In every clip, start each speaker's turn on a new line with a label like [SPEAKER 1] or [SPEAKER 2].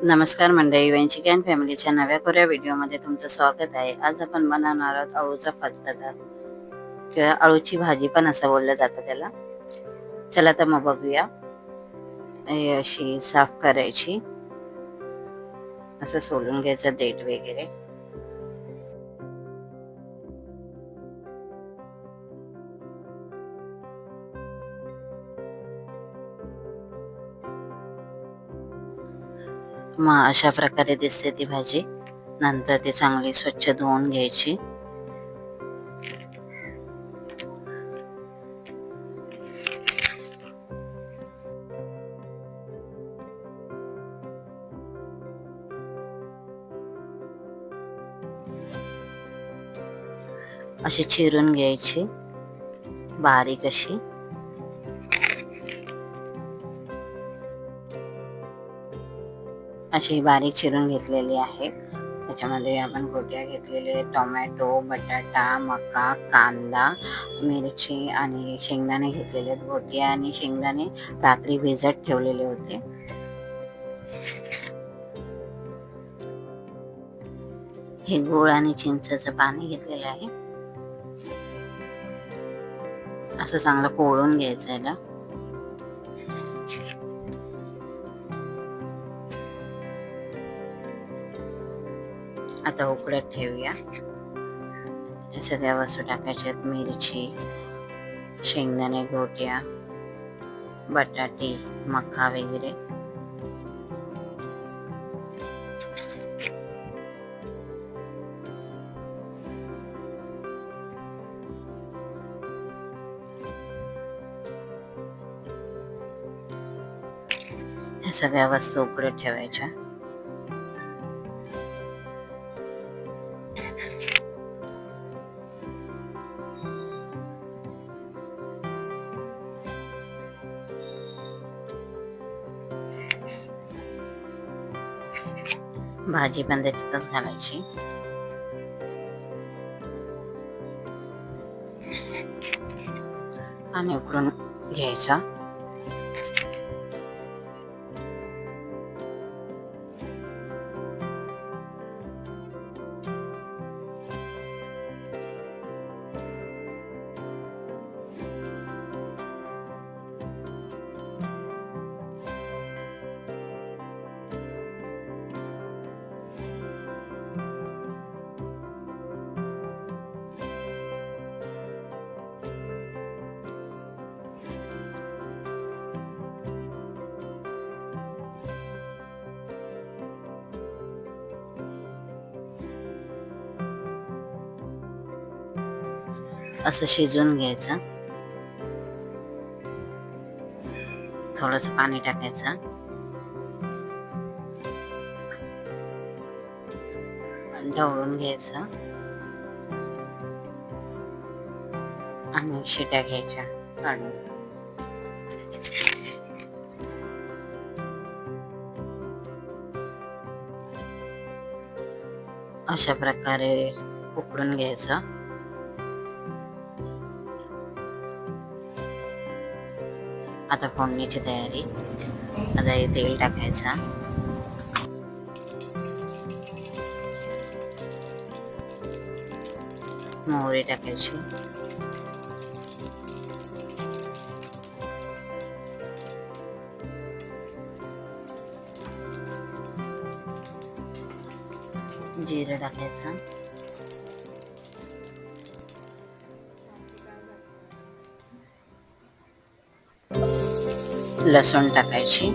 [SPEAKER 1] नमस्कार मंडळी, वेंचिक अँड फॅमिलीच्या नव्या कोऱ्या व्हिडिओमध्ये तुमचं स्वागत आहे. आज आपण बनवणार आहोत अळूचा फतफद किंवा अळूची भाजी पण असं बोललं जातं त्याला. चला तर मग बघूया. हे अशी साफ करायची, असं सोलून घ्यायचं देठ वगैरे. मग अशा प्रकारे दिसते ती भाजी. नंतर ती चांगली स्वच्छ धुवून घ्यायची. अशी चिरून घ्यायची बारीक अशी. अशी बारीक चिरून घेतलेली आहे. त्याच्यामध्ये आपण गोट्या घेतलेले, टोमॅटो, बटाटा, मका, कांदा, मिरची आणि शेंगदाणे घेतलेले आहेत. गोट्या आणि शेंगदाणे रात्री भिजत ठेवलेले होते. हे गूळ आणि चिंचेचं पाणी घेतलेलं आहे. असं चांगलं कोळून घ्यायचं याला. आता उकळत ठेवूया. या सगळ्या वस्तू टाकायच्यात. मिरची, शेंगदाणे, गोट्या, बटाटे, मका वगैरे. या सगळ्या वस्तू उकळत ठेवायच्या. भाजी पण त्याच्यातच घालायची. आणि उकळून घ्यायचा. असं शिजवून घ्यायचं. थोडंसं पाणी टाकायचं. ढवळून घ्यायचं आणि शिट्या घ्यायच्या काढून. अशा प्रकारे उकळून घ्यायचं. आता फोडणीची तयारी. आता हे तेल टाकायचं. मोहरी टाकायची. जिरं टाकायचं. लसूण टाकायची.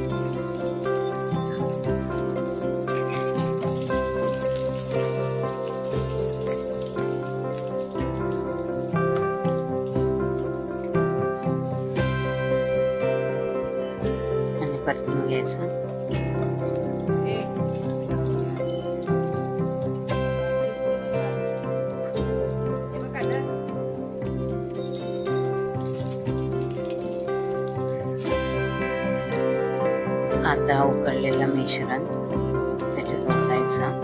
[SPEAKER 1] आणि परतून घ्यायचं. आता उकळलेलं मिश्रण त्याच्यात ओतायचं.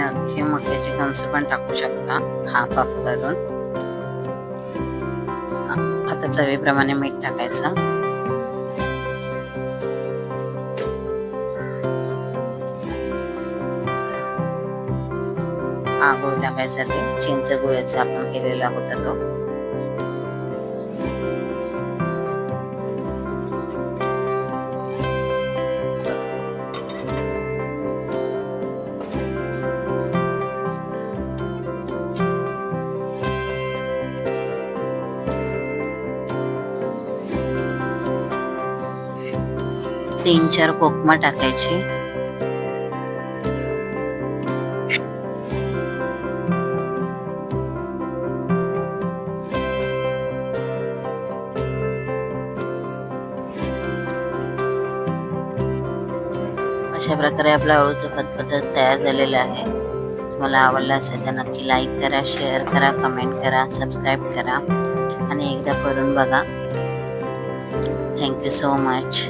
[SPEAKER 1] तुम्ही मक्याची कणस पण टाकू शकता, हाफ हाफ करून. आता चवीप्रमाणे मीठ टाकायचं. हा गुळ टाकायचा, ते चिंच गुळाचा आपण केलेला होता तो. तीन चार कोकमा टाकायची. अशा प्रकारे आपला अळूचं फतफद तयार झालेलं आहे. तुम्हाला आवडलं असेल तर नक्की लाईक करा, शेअर करा, कमेंट करा, सबस्क्राईब करा आणि एकदा करून बघा. Thank you so much.